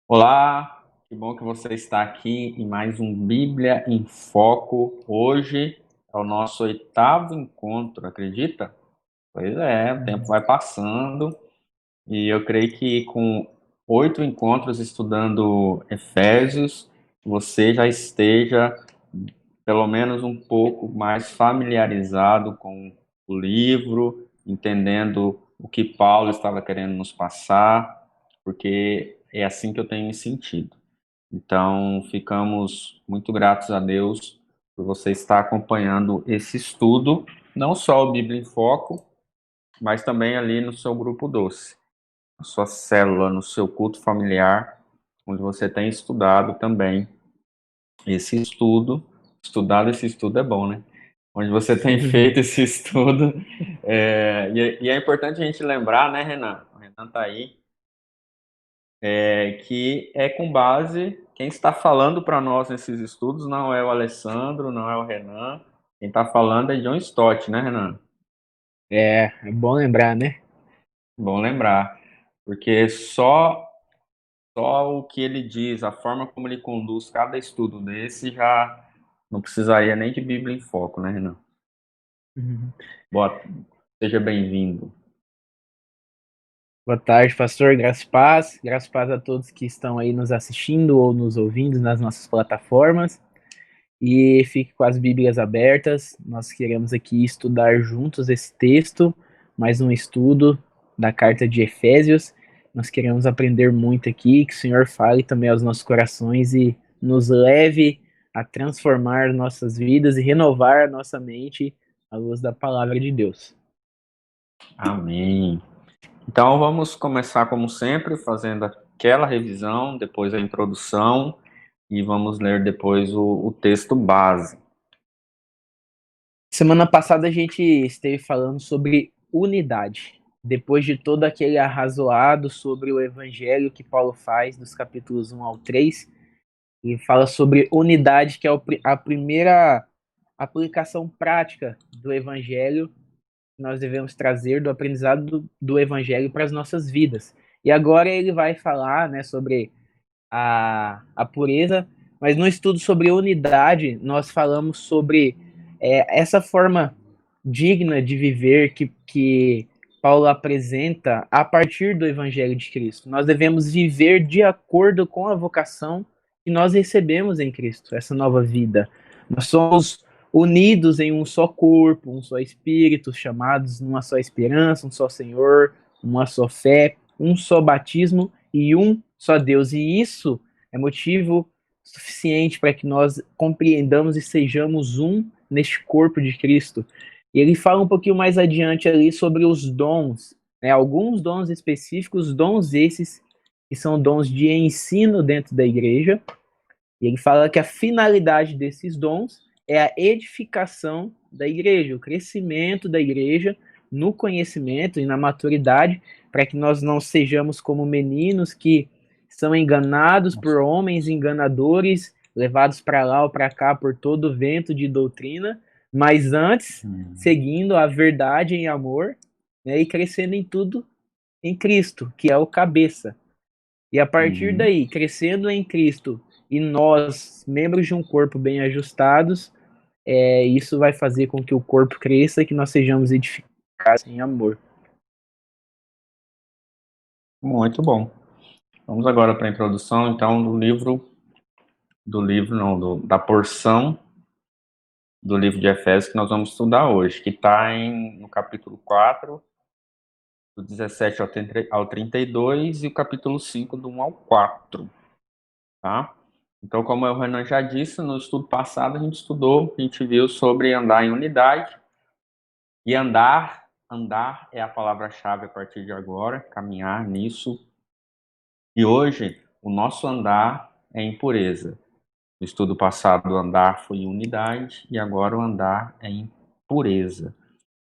Olá, que bom que você está aqui em mais um Bíblia em Foco. Hoje é o nosso oitavo encontro, acredita? Pois é, o tempo vai passando e eu creio que com 8 encontros estudando Efésios, você já esteja pelo menos um pouco mais familiarizado com o livro, entendendo o que Paulo estava querendo nos passar, porque é assim que eu tenho me sentido. Então, ficamos muito gratos a Deus por você estar acompanhando esse estudo, não só o Bíblia em Foco, mas também ali no seu grupo doce, na sua célula, no seu culto familiar, onde você tem estudado também esse estudo. Estudado esse estudo é bom, né? Onde você tem feito esse estudo. E é importante a gente lembrar, né, Renan? O Renan está aí, que é com base, quem está falando para nós nesses estudos não é o Alessandro, não é o Renan, quem está falando é John Stott, né, Renan? É bom lembrar, né? Bom lembrar, porque só o que ele diz, a forma como ele conduz cada estudo desse já não precisaria nem de Bíblia em Foco, né, Renan? Uhum. Boa, seja bem-vindo. Boa tarde, pastor. Graças e paz. Graças e paz a todos que estão aí nos assistindo ou nos ouvindo nas nossas plataformas. E fique com as Bíblias abertas. Nós queremos aqui estudar juntos esse texto, mais um estudo da carta de Efésios. Nós queremos aprender muito aqui, que o Senhor fale também aos nossos corações e nos leve a transformar nossas vidas e renovar a nossa mente à luz da palavra de Deus. Amém. Então vamos começar como sempre, fazendo aquela revisão, depois a introdução e vamos ler depois o texto base. Semana passada a gente esteve falando sobre unidade. Depois de todo aquele arrazoado sobre o evangelho que Paulo faz, dos capítulos 1 ao 3, ele fala sobre unidade, que é a primeira aplicação prática do evangelho que nós devemos trazer do aprendizado do evangelho para as nossas vidas. E agora ele vai falar, né, sobre a pureza, mas no estudo sobre unidade, nós falamos sobre essa forma digna de viver que Paulo apresenta a partir do Evangelho de Cristo. Nós devemos viver de acordo com a vocação que nós recebemos em Cristo, essa nova vida. Nós somos unidos em um só corpo, um só espírito, chamados numa só esperança, um só Senhor, uma só fé, um só batismo e um só Deus. E isso é motivo suficiente para que nós compreendamos e sejamos um neste corpo de Cristo. E ele fala um pouquinho mais adiante ali sobre os dons, né? Alguns dons específicos, dons esses que são dons de ensino dentro da igreja. E ele fala que a finalidade desses dons é a edificação da igreja, o crescimento da igreja no conhecimento e na maturidade, para que nós não sejamos como meninos que são enganados por homens enganadores, levados para lá ou para cá por todo o vento de doutrina, mas antes seguindo a verdade em amor, né, e crescendo em tudo em Cristo, que é o cabeça. E a partir Uhum. daí, crescendo em Cristo e nós, membros de um corpo bem ajustados, isso vai fazer com que o corpo cresça e que nós sejamos edificados em amor. Muito bom. Vamos agora para a introdução, então, não, da porção do livro de Efésios que nós vamos estudar hoje, que está no capítulo 4, do 17 ao 32, e o capítulo 5, do 1 ao 4, tá? Então, como o Renan já disse, no estudo passado a gente viu sobre andar em unidade, e andar é a palavra-chave a partir de agora, caminhar nisso. E hoje, o nosso andar é em pureza. No estudo passado, o andar foi em unidade, e agora o andar é em pureza.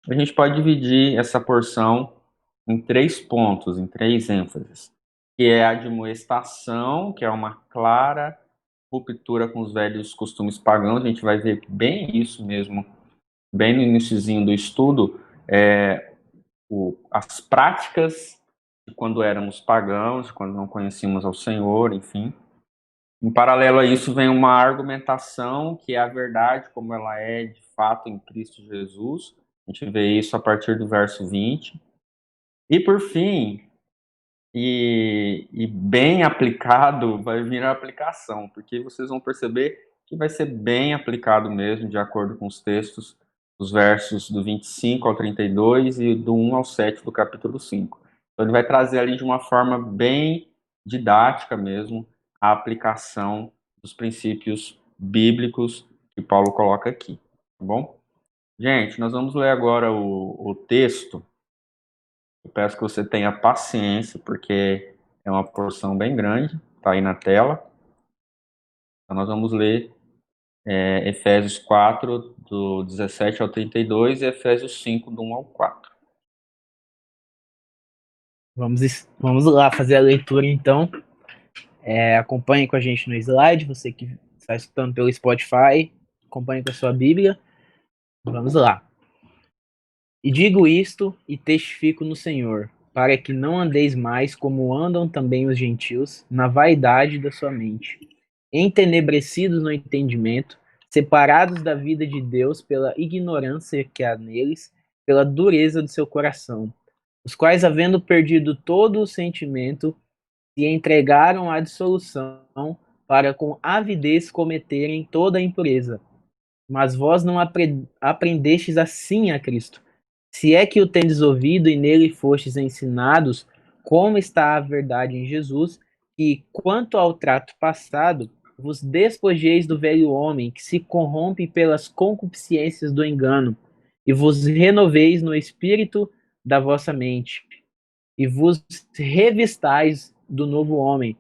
A gente pode dividir essa porção em 3 pontos, em 3 ênfases, que é a admoestação, que é uma clara ruptura com os velhos costumes pagãos. A gente vai ver bem isso mesmo, bem no iniciozinho do estudo, as práticas de quando éramos pagãos, de quando não conhecíamos ao Senhor, enfim. Em paralelo a isso, vem uma argumentação que é a verdade como ela é de fato em Cristo Jesus. A gente vê isso a partir do verso 20. E por fim, e bem aplicado, vai vir a aplicação, porque vocês vão perceber que vai ser bem aplicado mesmo, de acordo com os textos, os versos do 25 ao 32 e do 1 ao 7 do capítulo 5. Então ele vai trazer ali de uma forma bem didática mesmo a aplicação dos princípios bíblicos que Paulo coloca aqui, tá bom? Gente, nós vamos ler agora o texto. Eu peço que você tenha paciência, porque é uma porção bem grande, está aí na tela. Então, nós vamos ler Efésios 4, do 17 ao 32, e Efésios 5, do 1 ao 4. Vamos lá fazer a leitura, então. Acompanhe com a gente no slide, você que está escutando pelo Spotify, acompanhe com a sua Bíblia. Vamos lá. E digo isto e testifico no Senhor, para que não andeis mais como andam também os gentios, na vaidade da sua mente, entenebrecidos no entendimento, separados da vida de Deus pela ignorância que há neles, pela dureza do seu coração, os quais, havendo perdido todo o sentimento, se entregaram à dissolução, para com avidez cometerem toda a impureza. Mas vós não aprendestes assim a Cristo. Se é que o tendes ouvido e nele fostes ensinados, como está a verdade em Jesus, que, quanto ao trato passado, vos despojeis do velho homem, que se corrompe pelas concupiscências do engano, e vos renoveis no espírito da vossa mente, e vos revistais do novo homem,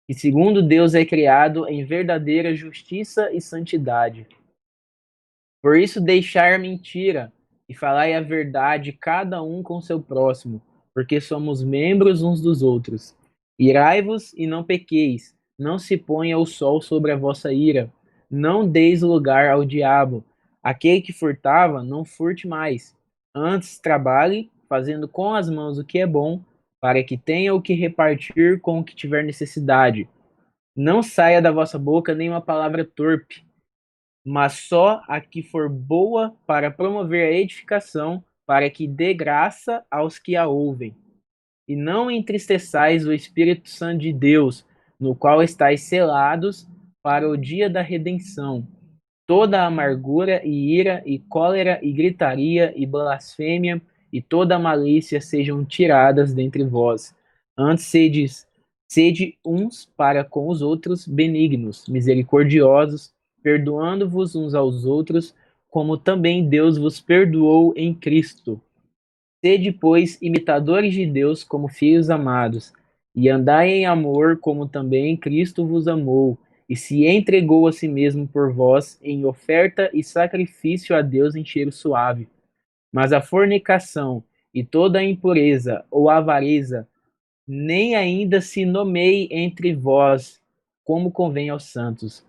que segundo Deus é criado em verdadeira justiça e santidade. Por isso deixai a mentira, e falai a verdade cada um com seu próximo, porque somos membros uns dos outros. Irai-vos e não pequeis, não se ponha o sol sobre a vossa ira, não deis lugar ao diabo. Aquele que furtava, não furte mais. Antes trabalhe, fazendo com as mãos o que é bom, para que tenha o que repartir com o que tiver necessidade. Não saia da vossa boca nenhuma palavra torpe, mas só a que for boa para promover a edificação, para que dê graça aos que a ouvem. E não entristeçais o Espírito Santo de Deus, no qual estáis selados para o dia da redenção. Toda amargura e ira e cólera e gritaria e blasfêmia e toda malícia sejam tiradas dentre vós. Antes sede uns para com os outros benignos, misericordiosos, perdoando-vos uns aos outros, como também Deus vos perdoou em Cristo. Sede, pois, imitadores de Deus como filhos amados, e andai em amor, como também Cristo vos amou, e se entregou a si mesmo por vós, em oferta e sacrifício a Deus em cheiro suave. Mas a fornicação e toda a impureza ou avareza nem ainda se nomeie entre vós, como convém aos santos,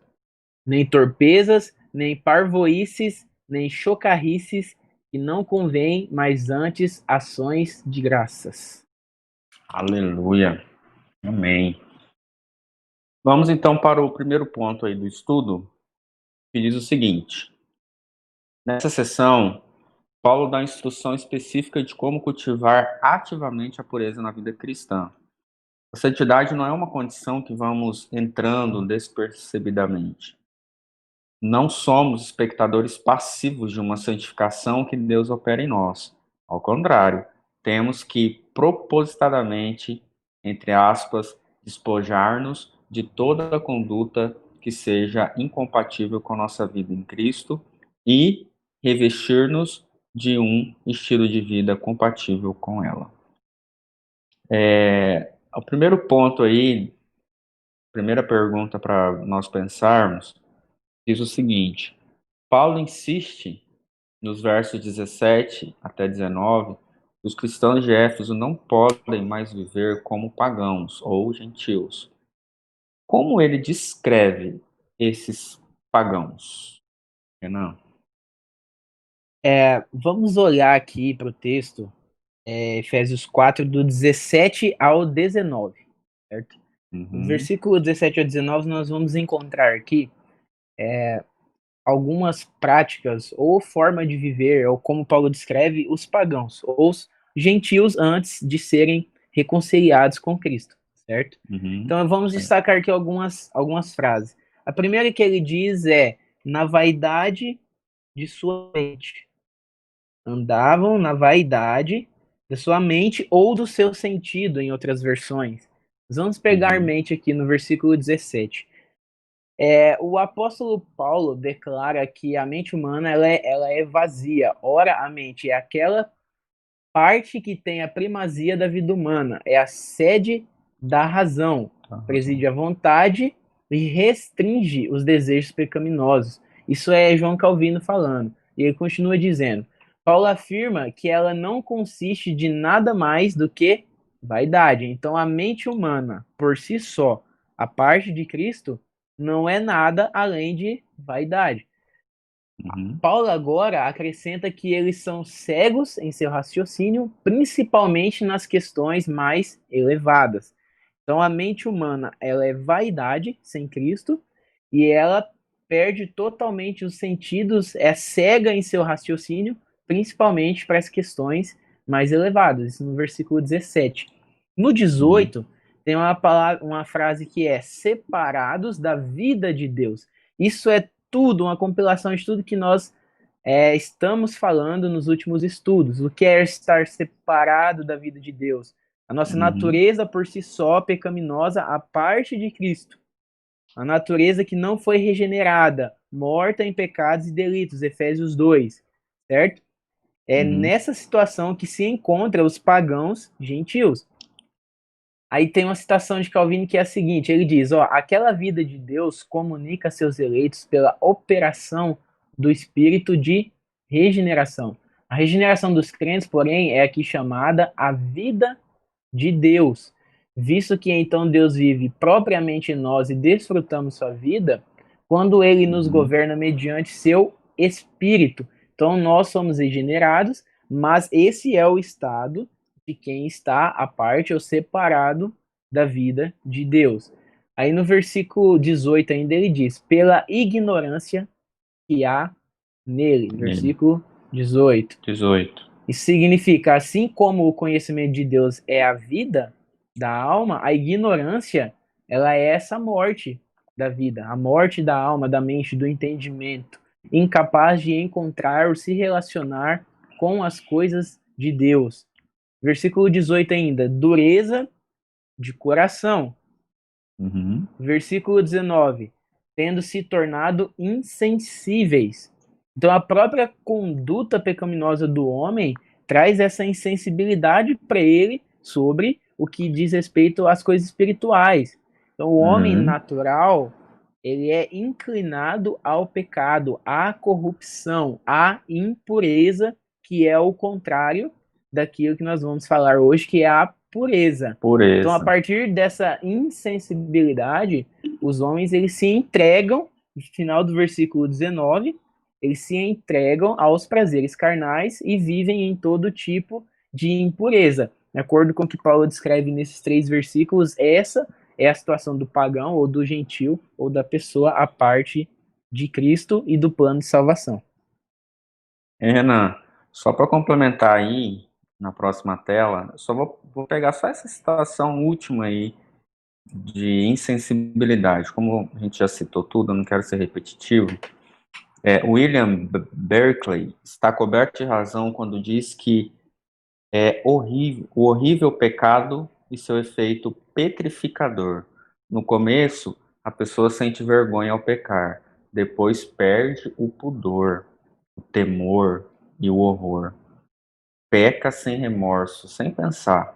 nem torpezas, nem parvoices, nem chocarrices, que não convém, mas antes ações de graças. Aleluia. Amém. Vamos então para o primeiro ponto aí do estudo, que diz o seguinte: nessa sessão, Paulo dá instrução específica de como cultivar ativamente a pureza na vida cristã. A santidade não é uma condição que vamos entrando despercebidamente. Não somos espectadores passivos de uma santificação que Deus opera em nós. Ao contrário, temos que propositadamente, entre aspas, despojar-nos de toda a conduta que seja incompatível com a nossa vida em Cristo e revestir-nos de um estilo de vida compatível com ela. O primeiro ponto aí, primeira pergunta para nós pensarmos, diz o seguinte: Paulo insiste nos versos 17 até 19, os cristãos de Éfeso não podem mais viver como pagãos ou gentios. Como ele descreve esses pagãos, Renan? Vamos olhar aqui para o texto Efésios 4, do 17 ao 19, certo? No Uhum. versículo 17 ao 19, nós vamos encontrar aqui algumas práticas ou forma de viver, ou como Paulo descreve, os pagãos, ou os gentios antes de serem reconciliados com Cristo, certo? Uhum. Então vamos Certo. destacar aqui algumas frases. A primeira que ele diz é: na vaidade de sua mente. Andavam na vaidade da sua mente ou do seu sentido, em outras versões. Vamos pegar Uhum. mente aqui no versículo 17. O apóstolo Paulo declara que a mente humana ela é vazia. Ora, a mente é aquela parte que tem a primazia da vida humana, é a sede da razão, Tá, razão. preside a vontade e restringe os desejos pecaminosos. Isso é João Calvino falando. E ele continua dizendo: Paulo afirma que ela não consiste de nada mais do que vaidade. Então, a mente humana, por si só, a parte de Cristo, não é nada além de vaidade. Uhum. Paulo agora acrescenta que eles são cegos em seu raciocínio, principalmente nas questões mais elevadas. Então a mente humana, ela é vaidade sem Cristo e ela perde totalmente os sentidos, é cega em seu raciocínio, principalmente para as questões mais elevadas. Isso no versículo 17. No Uhum. 18, tem uma frase que é separados da vida de Deus. Isso é tudo, uma compilação de tudo que nós estamos falando nos últimos estudos. O que é estar separado da vida de Deus? A nossa Uhum. natureza por si só pecaminosa, a parte de Cristo. A natureza que não foi regenerada, morta em pecados e delitos, Efésios 2, certo? É Uhum. nessa situação que se encontra os pagãos gentios. Aí tem uma citação de Calvino que é a seguinte, ele diz, aquela vida de Deus comunica a seus eleitos pela operação do espírito de regeneração. A regeneração dos crentes, porém, é aqui chamada a vida de Deus, visto que então Deus vive propriamente em nós e desfrutamos sua vida, quando ele nos Uhum. governa mediante seu espírito. Então nós somos regenerados, mas esse é o estado de quem está à parte ou separado da vida de Deus. Aí no versículo 18 ainda ele diz: pela ignorância que há nele. Nele. Versículo 18. 18. Isso significa, assim como o conhecimento de Deus é a vida da alma, a ignorância, ela é essa morte da vida, a morte da alma, da mente, do entendimento, incapaz de encontrar ou se relacionar com as coisas de Deus. Versículo 18 ainda, dureza de coração. Uhum. Versículo 19, tendo se tornado insensíveis. Então, a própria conduta pecaminosa do homem traz essa insensibilidade para ele sobre o que diz respeito às coisas espirituais. Então, o homem Uhum. natural, ele é inclinado ao pecado, à corrupção, à impureza, que é o contrário daquilo que nós vamos falar hoje, que é a pureza. Então, a Pureza. partir dessa insensibilidade, os homens eles se entregam, no final do versículo 19, eles se entregam aos prazeres carnais e vivem em todo tipo de impureza. De acordo com o que Paulo descreve nesses 3 versículos, essa é a situação do pagão ou do gentil ou da pessoa à parte de Cristo e do plano de salvação. Renan, só para complementar aí, na próxima tela, eu só vou pegar só essa citação última aí de insensibilidade. Como a gente já citou tudo, eu não quero ser repetitivo. William Berkeley está coberto de razão quando diz que é horrível, o horrível pecado e seu efeito petrificador. No começo, a pessoa sente vergonha ao pecar, depois perde o pudor, o temor e o horror. Peca sem remorso, sem pensar,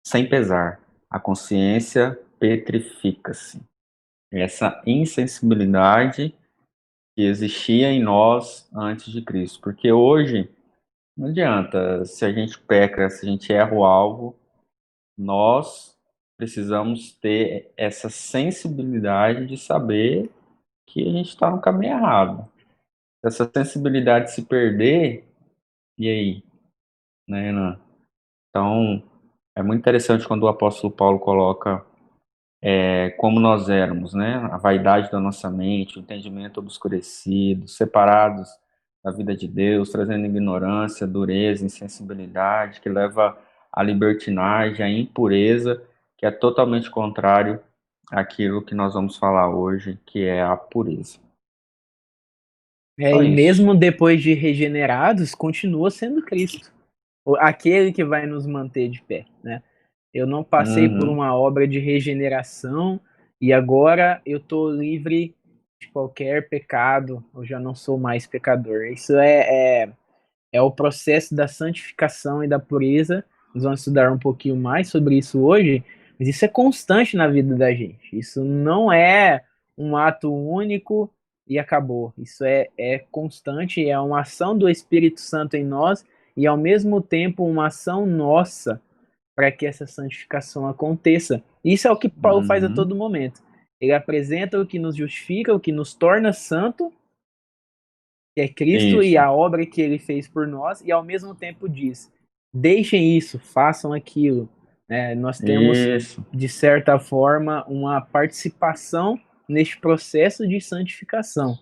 sem pesar. A consciência petrifica-se. Essa insensibilidade que existia em nós antes de Cristo. Porque hoje, não adianta, se a gente peca, se a gente erra o alvo, nós precisamos ter essa sensibilidade de saber que a gente está no caminho errado. Se essa sensibilidade se perder, e aí, né, Renan? Então, é muito interessante quando o apóstolo Paulo coloca como nós éramos, né? A vaidade da nossa mente, o entendimento obscurecido, separados da vida de Deus, trazendo ignorância, dureza, insensibilidade, que leva à libertinagem, à impureza, que é totalmente contrário àquilo que nós vamos falar hoje, que é a pureza. Só E isso. mesmo depois de regenerados, continua sendo Cristo, aquele que vai nos manter de pé, né? Eu não passei por Uhum. uma obra de regeneração e agora eu estou livre de qualquer pecado, eu já não sou mais pecador. Isso é o processo da santificação e da pureza. Nós vamos estudar um pouquinho mais sobre isso hoje, mas isso é constante na vida da gente. Isso não é um ato único e acabou. Isso é constante, é uma ação do Espírito Santo em nós e, ao mesmo tempo, uma ação nossa para que essa santificação aconteça. Isso é o que Paulo faz a Uhum. todo momento. Ele apresenta o que nos justifica, o que nos torna santo, que é Cristo e Isso. a obra que ele fez por nós, e ao mesmo tempo diz: deixem isso, façam aquilo. Nós temos, Isso. de certa forma, uma participação neste processo de santificação.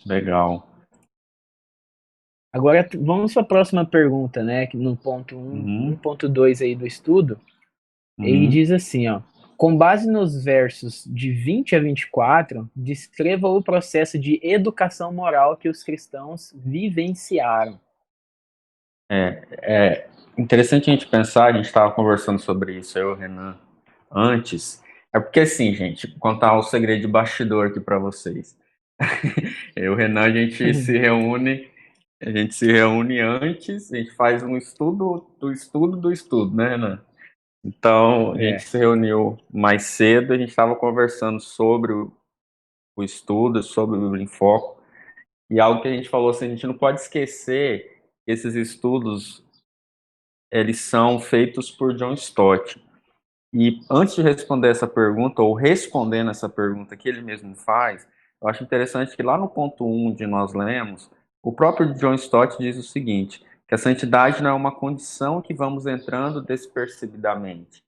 Legal. Agora vamos para a próxima pergunta, né? No ponto 1, Uhum. 1.2 aí do estudo. Ele Uhum. diz assim, ó: com base nos versos de 20 a 24, descreva o processo de educação moral que os cristãos vivenciaram. É interessante a gente pensar, a gente estava conversando sobre isso, eu e o Renan, antes. É porque assim, gente, vou contar um segredo de bastidor aqui para vocês. Eu e o Renan, a gente se reúne antes, a gente faz um estudo do estudo do estudo, né, Renan? Então, a gente É, se reuniu mais cedo, a gente estava conversando sobre o estudo, sobre o Bíblia em Foco, e algo que a gente falou assim, a gente não pode esquecer que esses estudos eles são feitos por John Stott. E antes de responder essa pergunta, ou respondendo essa pergunta que ele mesmo faz, eu acho interessante que lá no ponto 1 de nós lemos, o próprio John Stott diz o seguinte, que a santidade não é uma condição que vamos entrando despercebidamente.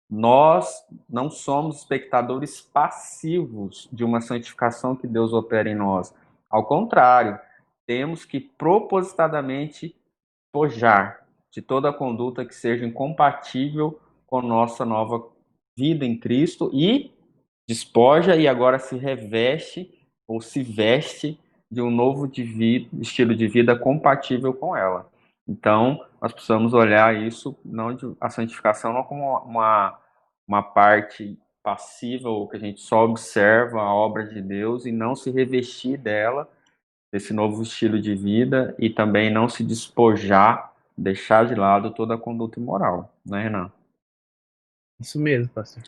Nós não somos espectadores passivos de uma santificação que Deus opera em nós. Ao contrário, temos que propositadamente despojar de toda a conduta que seja incompatível com nossa nova vida em Cristo e despoja e agora se reveste ou se veste de um novo estilo de vida compatível com ela. Então, nós precisamos olhar isso, a santificação não como uma parte passiva ou que a gente só observa a obra de Deus e não se revestir dela desse novo estilo de vida e também não se despojar, deixar de lado toda a conduta imoral, né, Renan? isso mesmo, pastor.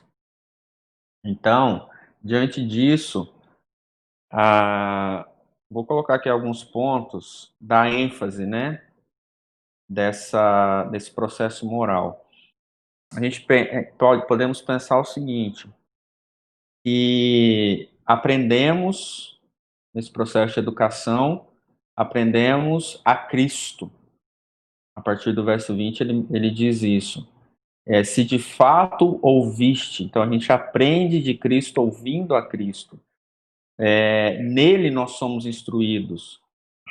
Então, diante disso, vou colocar aqui alguns pontos da ênfase, né, desse processo moral. A gente podemos pensar o seguinte, que aprendemos nesse processo de educação, aprendemos a Cristo. A partir do verso 20, ele diz isso. Se de fato ouviste, então a gente aprende de Cristo ouvindo a Cristo. Nele nós somos instruídos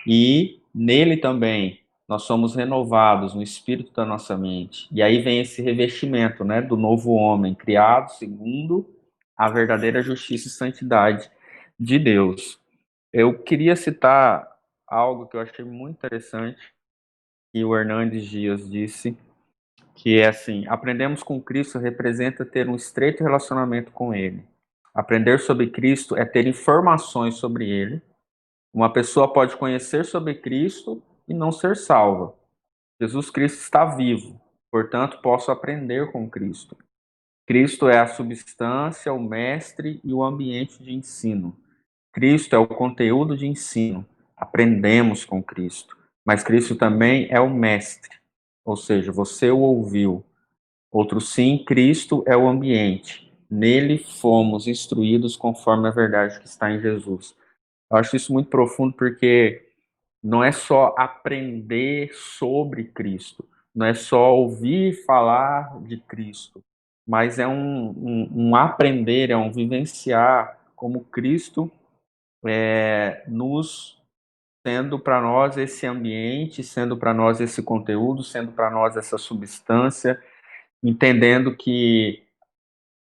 e nele também nós somos renovados no espírito da nossa mente. E aí vem esse revestimento, né, do novo homem, criado segundo a verdadeira justiça e santidade de Deus. Eu queria citar algo que eu achei muito interessante, que o Hernandes Dias disse, que é assim: aprendemos com Cristo representa ter um estreito relacionamento com Ele. Aprender sobre Cristo é ter informações sobre Ele. Uma pessoa pode conhecer sobre Cristo e não ser salva. Jesus Cristo está vivo, portanto, posso aprender com Cristo. Cristo é a substância, o mestre e o ambiente de ensino. Cristo é o conteúdo de ensino. Aprendemos com Cristo. Mas Cristo também é o mestre, ou seja, você o ouviu. Outro sim, Cristo é o ambiente. Nele fomos instruídos conforme a verdade que está em Jesus. Eu acho isso muito profundo porque não é só aprender sobre Cristo, não é só ouvir falar de Cristo, mas é um aprender, é um vivenciar como Cristo nos sendo para nós esse ambiente, sendo para nós esse conteúdo, sendo para nós essa substância, entendendo que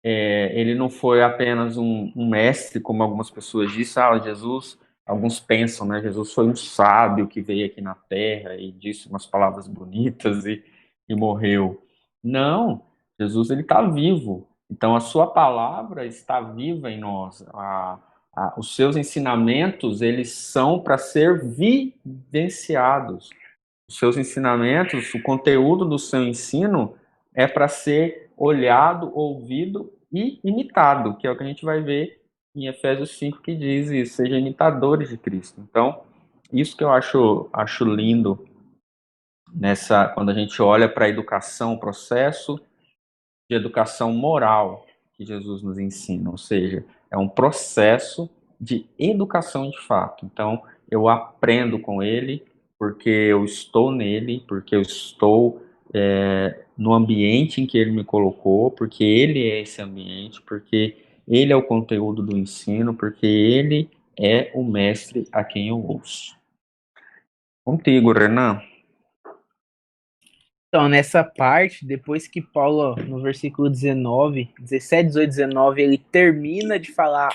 ele não foi apenas um mestre, como algumas pessoas dizem, Jesus, alguns pensam, né? Jesus foi um sábio que veio aqui na Terra e disse umas palavras bonitas e morreu. Não, Jesus ele está vivo. Então a sua palavra está viva em nós. Os seus ensinamentos eles são para ser vivenciados. Os seus ensinamentos, o conteúdo do seu ensino é para ser olhado, ouvido e imitado, que é o que a gente vai ver em Efésios 5 que diz isso, sejam imitadores de Cristo. Então, isso que eu acho lindo quando a gente olha para a educação, o processo de educação moral que Jesus nos ensina, ou seja, é um processo de educação de fato. Então, eu aprendo com ele porque eu estou nele, porque eu estou no ambiente em que ele me colocou, porque ele é esse ambiente, porque ele é o conteúdo do ensino, porque ele é o mestre a quem eu ouço. Contigo, Renan. Então, nessa parte, depois que Paulo, no versículo 17, 18, 19, ele termina de falar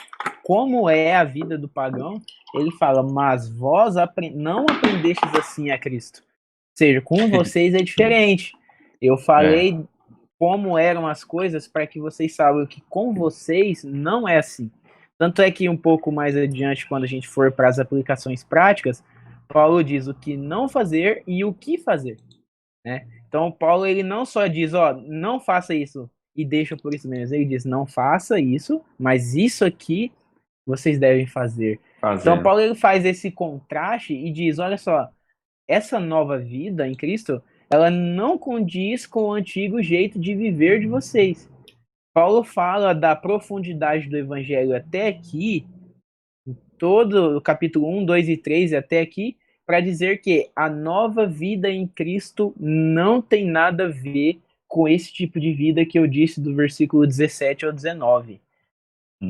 como é a vida do pagão, ele fala, mas vós não aprendestes assim a Cristo. Ou seja, com vocês é diferente. Eu falei como eram as coisas para que vocês saibam que com vocês não é assim. Tanto é que um pouco mais adiante, quando a gente for para as aplicações práticas, Paulo diz o que não fazer e o que fazer, né? Então, Paulo, ele não só diz, não faça isso e deixa por isso mesmo. Ele diz, não faça isso, mas isso aqui vocês devem fazer. Então, Paulo, ele faz esse contraste e diz, olha só, essa nova vida em Cristo, ela não condiz com o antigo jeito de viver de vocês. Paulo fala da profundidade do evangelho até aqui, todo o capítulo 1, 2 e 3 até aqui, para dizer que a nova vida em Cristo não tem nada a ver com esse tipo de vida que eu disse do versículo 17 ao 19.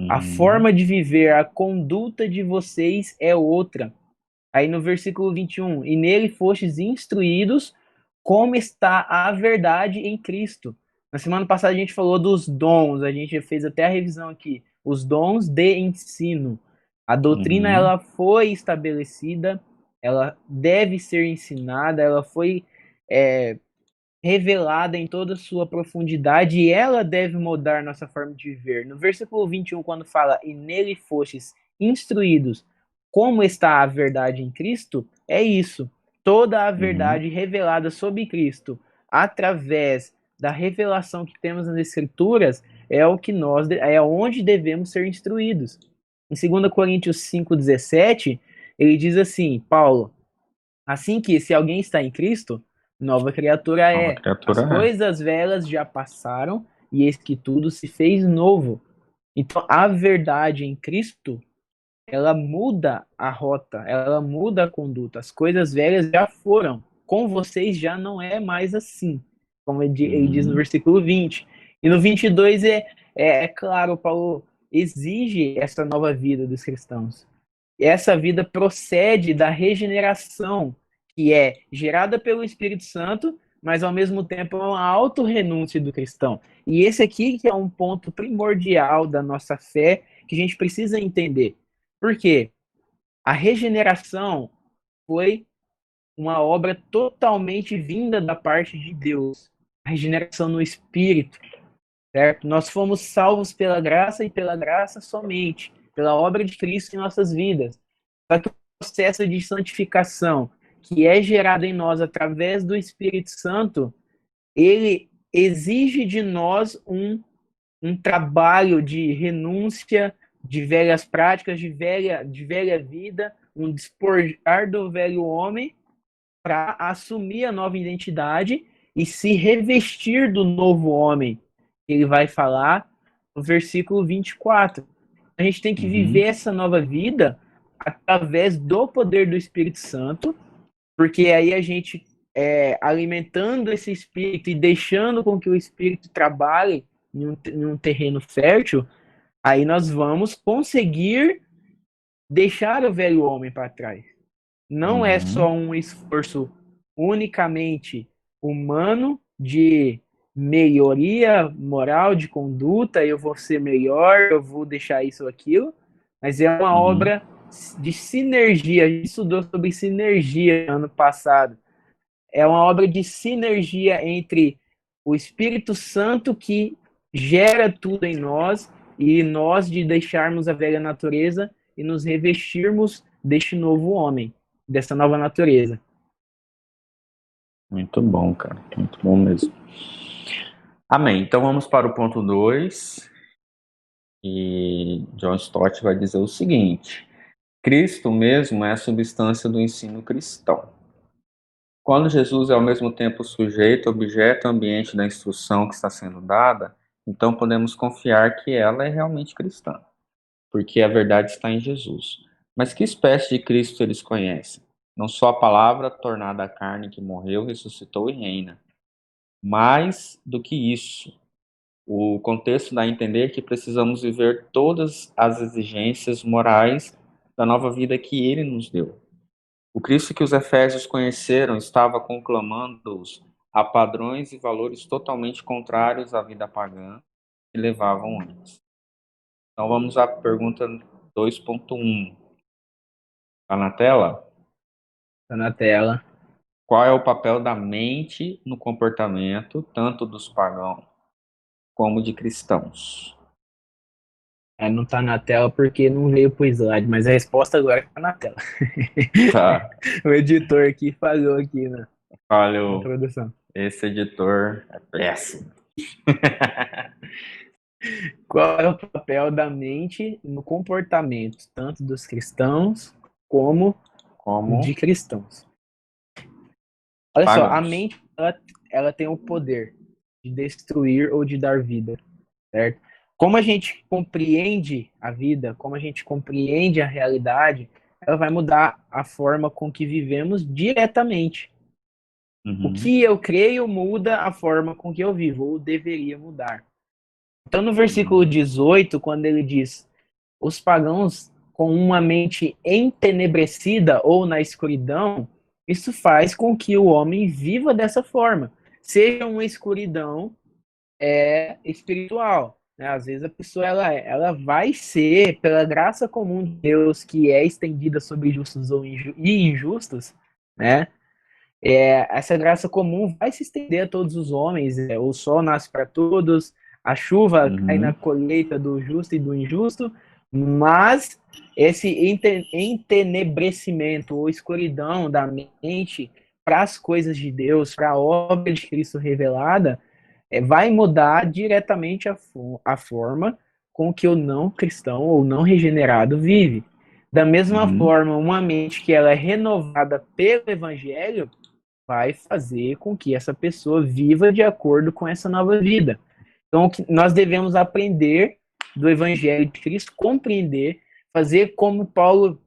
A forma de viver, a conduta de vocês é outra. Aí no versículo 21, e nele fostes instruídos como está a verdade em Cristo. Na semana passada a gente falou dos dons, a gente fez até a revisão aqui, os dons de ensino. A doutrina ela foi estabelecida, ela deve ser ensinada, ela foi revelada em toda a sua profundidade e ela deve mudar nossa forma de viver. No versículo 21, quando fala, e nele fostes instruídos como está a verdade em Cristo, é isso. Toda a verdade revelada sobre Cristo, através da revelação que temos nas Escrituras, é o que é onde devemos ser instruídos. Em 2 Coríntios 5,17, ele diz assim, Paulo, assim que se alguém está em Cristo, nova criatura é. As coisas velhas já passaram e eis que tudo se fez novo. Então, a verdade em Cristo, ela muda a rota, ela muda a conduta. As coisas velhas já foram. Com vocês já não é mais assim. Como ele diz no versículo 20. E no 22 é claro, Paulo exige essa nova vida dos cristãos. E essa vida procede da regeneração, que é gerada pelo Espírito Santo, mas ao mesmo tempo é uma autorrenúncia do cristão. E esse aqui que é um ponto primordial da nossa fé que a gente precisa entender. Por quê? A regeneração foi uma obra totalmente vinda da parte de Deus. A regeneração no Espírito, certo? Nós fomos salvos pela graça e pela graça somente, pela obra de Cristo em nossas vidas. Só que o processo de santificação, que é gerado em nós através do Espírito Santo, ele exige de nós um trabalho de renúncia, de velhas práticas, de velha vida, um despojar do velho homem para assumir a nova identidade e se revestir do novo homem. Ele vai falar no versículo 24. A gente tem que viver essa nova vida através do poder do Espírito Santo, porque aí a gente alimentando esse espírito e deixando com que o espírito trabalhe em um terreno fértil, aí nós vamos conseguir deixar o velho homem para trás. Não é só Uhum. um esforço unicamente humano de melhoria moral, de conduta, eu vou ser melhor, eu vou deixar isso ou aquilo, mas é uma Uhum. obra de sinergia. A gente estudou sobre sinergia ano passado. É uma obra de sinergia entre o Espírito Santo que gera tudo em nós e nós de deixarmos a velha natureza e nos revestirmos deste novo homem, dessa nova natureza. Muito bom, cara. Muito bom mesmo. Amém. Então vamos para o ponto 2. E John Stott vai dizer o seguinte: Cristo mesmo é a substância do ensino cristão. Quando Jesus é ao mesmo tempo sujeito, objeto, ambiente da instrução que está sendo dada, então podemos confiar que ela é realmente cristã, porque a verdade está em Jesus. Mas que espécie de Cristo eles conhecem? Não só a palavra tornada carne que morreu, ressuscitou e reina. Mais do que isso, o contexto dá a entender que precisamos viver todas as exigências morais da nova vida que ele nos deu. O Cristo que os Efésios conheceram estava conclamando-os a padrões e valores totalmente contrários à vida pagã que levavam antes. Então vamos à pergunta 2.1. Está na tela? Tá na tela. Qual é o papel da mente no comportamento, tanto dos pagãos como de cristãos? Não tá na tela porque não veio pro slide, mas a resposta agora tá na tela. Tá, O editor aqui falou aqui na olha, introdução. esse editor é péssimo. Qual é o papel da mente no comportamento, tanto dos cristãos como de Como cristãos? Olha só, a pagãos. mente ela tem o poder de destruir ou de dar vida, certo? Como a gente compreende a vida, como a gente compreende a realidade, ela vai mudar a forma com que vivemos diretamente. O Uhum, que eu creio muda a forma com que eu vivo, ou deveria mudar. Então, no versículo uhum, 18, quando ele diz: os pagãos com uma mente entenebrecida ou na escuridão, isso faz com que o homem viva dessa forma. Seja uma escuridão espiritual. Né? Às vezes a pessoa ela vai ser, pela graça comum de Deus, que é estendida sobre justos e injustos, né? Essa graça comum vai se estender a todos os homens. O sol nasce para todos, a chuva cai na uhum, colheita do justo e do injusto, mas esse entenebrecimento ou escuridão da mente para as coisas de Deus, para a obra de Cristo revelada, vai mudar diretamente a forma com que o não cristão ou não regenerado vive. Da mesma uhum, forma, uma mente que ela é renovada pelo evangelho vai fazer com que essa pessoa viva de acordo com essa nova vida. Então, nós devemos aprender do Evangelho de Cristo, compreender, fazer como Paulo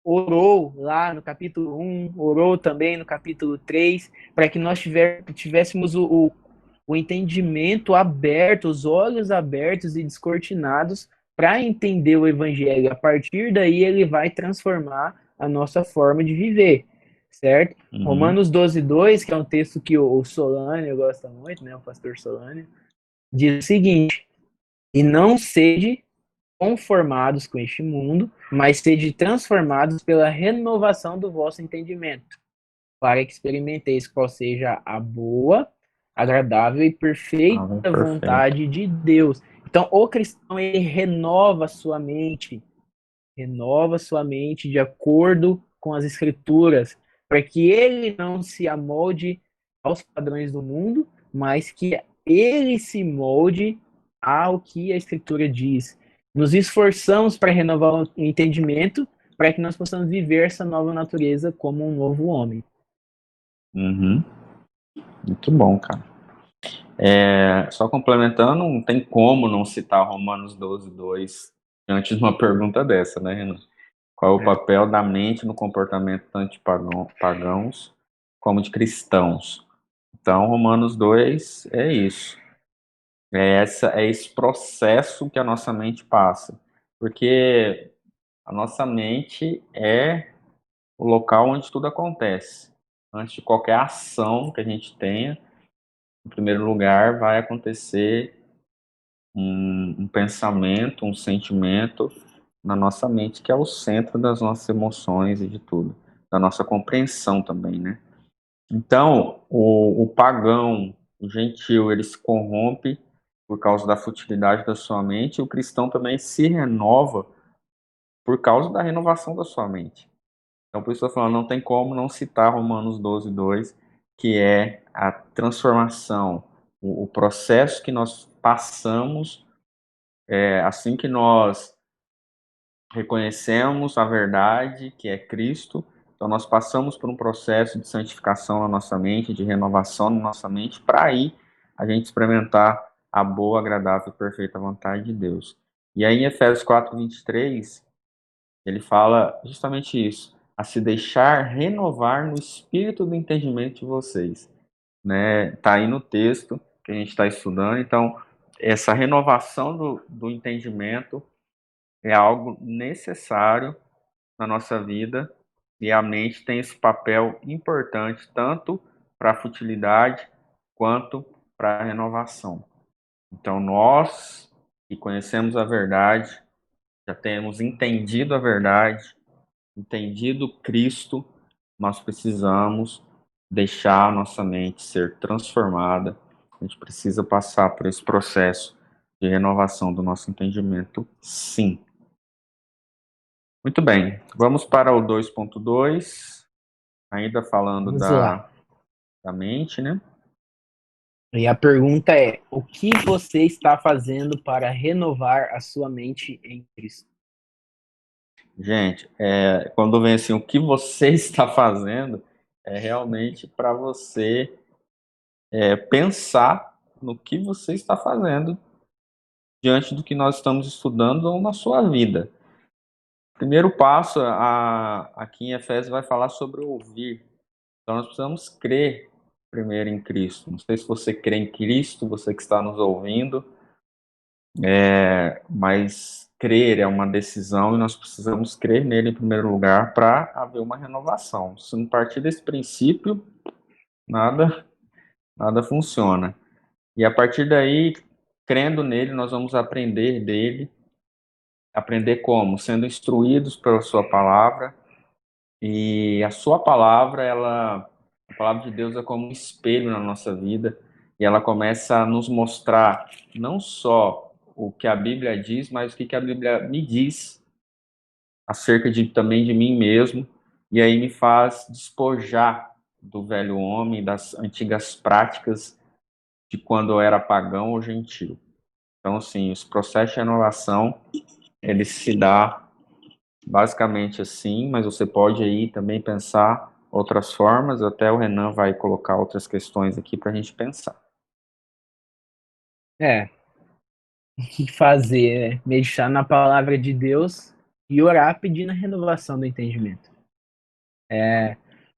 orou lá no capítulo 1, orou também no capítulo 3, para que nós tivéssemos o entendimento aberto, os olhos abertos e descortinados para entender o Evangelho. A partir daí, ele vai transformar a nossa forma de viver, certo? uhum, Romanos 12:2, que é um texto que o Solânio gosta muito, né, o pastor Solânio, diz o seguinte: e não sede conformados com este mundo, mas sede transformados pela renovação do vosso entendimento, para que experimenteis qual seja a boa, agradável e algo perfeita perfeito. vontade de Deus. Então, o cristão ele renova sua mente de acordo com as escrituras, para que ele não se amolde aos padrões do mundo, mas que ele se molde ao que a escritura diz. Nos esforçamos para renovar o entendimento, para que nós possamos viver essa nova natureza como um novo homem. Uhum, muito bom, cara. Só complementando, não tem como não citar Romanos 12:2 antes de uma pergunta dessa, né, Renan? Qual é o É. papel da mente no comportamento antipagãos, como de cristãos. Então, Romanos 2 é isso. É esse processo que a nossa mente passa. Porque a nossa mente é o local onde tudo acontece. Antes de qualquer ação que a gente tenha, em primeiro lugar, vai acontecer um pensamento, um sentimento na nossa mente, que é o centro das nossas emoções e de tudo, da nossa compreensão também, né? Então, o pagão, o gentil, ele se corrompe por causa da futilidade da sua mente, e o cristão também se renova por causa da renovação da sua mente. Então, por isso eu estou falando, não tem como não citar Romanos 12:2, que é a transformação, o processo que nós passamos assim que nós reconhecemos a verdade, que é Cristo. Então, nós passamos por um processo de santificação na nossa mente, de renovação na nossa mente, para aí a gente experimentar a boa, agradável e perfeita vontade de Deus. E aí, em Efésios 4:23, ele fala justamente isso, a se deixar renovar no espírito do entendimento de vocês. Né? Tá aí no texto que a gente está estudando. Então, essa renovação do entendimento é algo necessário na nossa vida, e a mente tem esse papel importante tanto para a futilidade quanto para a renovação. Então, nós que conhecemos a verdade, já temos entendido a verdade, entendido Cristo, nós precisamos deixar a nossa mente ser transformada. A gente precisa passar por esse processo de renovação do nosso entendimento, sim. Muito bem, vamos para o 2.2, ainda falando Vamos lá. da mente, né? E a pergunta é: o que você está fazendo para renovar a sua mente em Cristo? Gente, quando vem assim, o que você está fazendo, é realmente para você pensar no que você está fazendo diante do que nós estamos estudando ou na sua vida. O primeiro passo, aqui em Efésios, vai falar sobre ouvir. Então, nós precisamos crer primeiro em Cristo. Não sei se você crê em Cristo, você que está nos ouvindo, mas crer é uma decisão e nós precisamos crer nele em primeiro lugar para haver uma renovação. Se não partir desse princípio, nada, nada funciona. E a partir daí, crendo nele, nós vamos aprender dele. Aprender como? Sendo instruídos pela sua palavra. E a sua palavra, a palavra de Deus é como um espelho na nossa vida. E ela começa a nos mostrar não só o que a Bíblia diz, mas o que a Bíblia me diz acerca também de mim mesmo. E aí me faz despojar do velho homem, das antigas práticas de quando eu era pagão ou gentil. Então, assim, esse processo de renovação, ele se dá basicamente assim, mas você pode aí também pensar outras formas, até o Renan vai colocar outras questões aqui para a gente pensar. O que fazer? Meditar na palavra de Deus e orar pedindo a renovação do entendimento.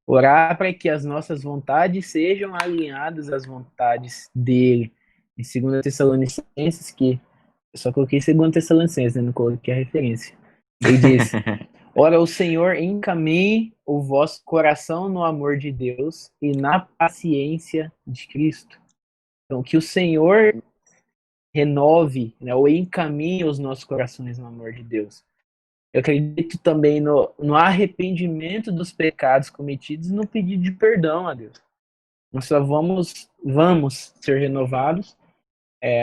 Orar para que as nossas vontades sejam alinhadas às vontades dele. Em 2 Tessalonicenses, que eu só coloquei 2 Tessalonicenses, né? Não coloquei a referência. Ele diz: ora, o Senhor encaminhe o vosso coração no amor de Deus e na paciência de Cristo. Então, que o Senhor renove, né, ou encaminhe os nossos corações no amor de Deus. Eu acredito também no arrependimento dos pecados cometidos e no pedido de perdão a Deus. Nós só vamos ser renovados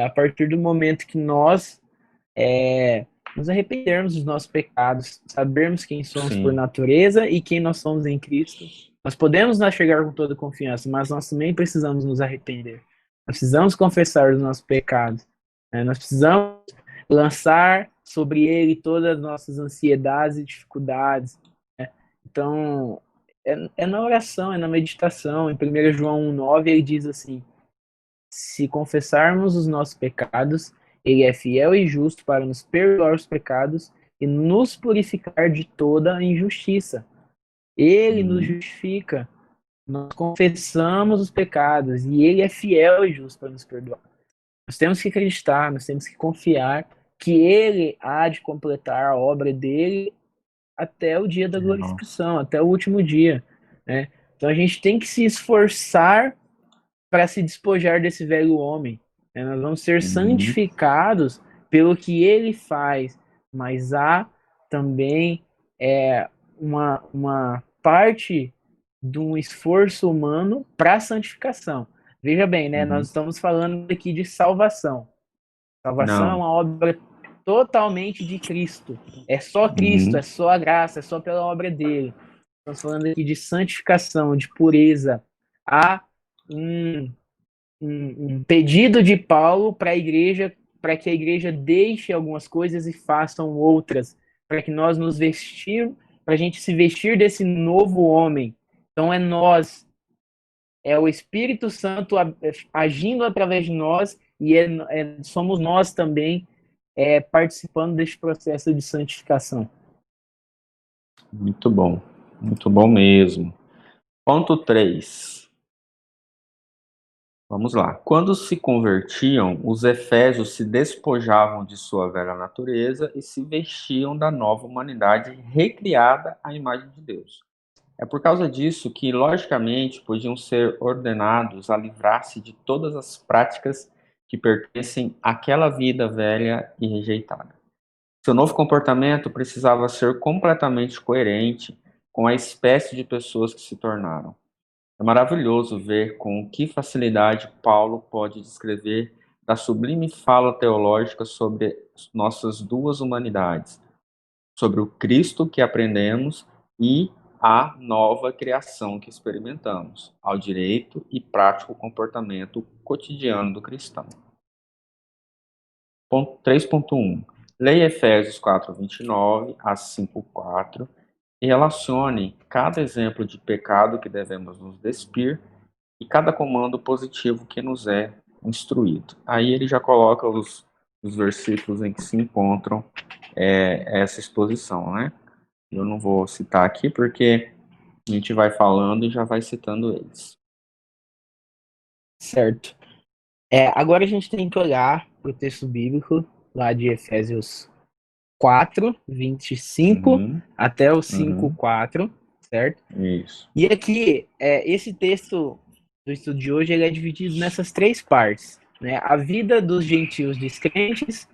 a partir do momento que nós nos arrependermos dos nossos pecados, sabermos quem somos por Sim, natureza e quem nós somos em Cristo. Nós podemos nos chegar com toda confiança, mas nós também precisamos nos arrepender. Nós precisamos confessar os nossos pecados. Nós precisamos lançar sobre ele todas as nossas ansiedades e dificuldades. Então, é na oração, é na meditação. Em 1 João 1,9 ele diz assim: se confessarmos os nossos pecados, ele é fiel e justo para nos perdoar os pecados e nos purificar de toda a injustiça. Ele nos justifica. nós confessamos os pecados e ele é fiel e justo para nos perdoar. Nós temos que acreditar, nós temos que confiar que ele há de completar a obra dele até o dia da glorificação, até o último dia, né? Então a gente tem que se esforçar para se despojar desse velho homem, né? Nós vamos ser santificados pelo que ele faz, mas há também uma parte de um esforço humano para a santificação. Veja bem, né? Nós estamos falando aqui de salvação. Salvação é uma obra totalmente de Cristo. É só Cristo, é só a graça, é só pela obra dele. Estamos falando aqui de santificação, de pureza. Há um pedido de Paulo para a igreja, para que a igreja deixe algumas coisas e façam outras, para que nós nos vestirmos, para a gente se vestir desse novo homem. Então é nós, é o Espírito Santo agindo através de nós e somos nós também participando deste processo de santificação. Muito bom mesmo. Ponto 3. Vamos lá. Quando se convertiam, os efésios se despojavam de sua velha natureza e se vestiam da nova humanidade recriada à imagem de Deus. É por causa disso que, logicamente, podiam ser ordenados a livrar-se de todas as práticas que pertencem àquela vida velha e rejeitada. Seu novo comportamento precisava ser completamente coerente com a espécie de pessoas que se tornaram. É maravilhoso ver com que facilidade Paulo pode descrever da sublime fala teológica sobre nossas duas humanidades, sobre o Cristo que aprendemos e a nova criação que experimentamos, ao direito e prático comportamento cotidiano do cristão. 3.1. Leia Efésios 4:29 a 5:4 e relacione cada exemplo de pecado que devemos nos despir e cada comando positivo que nos é instruído. Aí ele já coloca os versículos em que se encontram essa exposição, né? Eu não vou citar aqui porque a gente vai falando e já vai citando eles. Certo. Agora a gente tem que olhar para o texto bíblico lá de Efésios 4, 25 até o 5:4, certo? Isso. E aqui, esse texto do estudo de hoje ele é dividido nessas 3 partes, né? A vida dos gentios descrentes,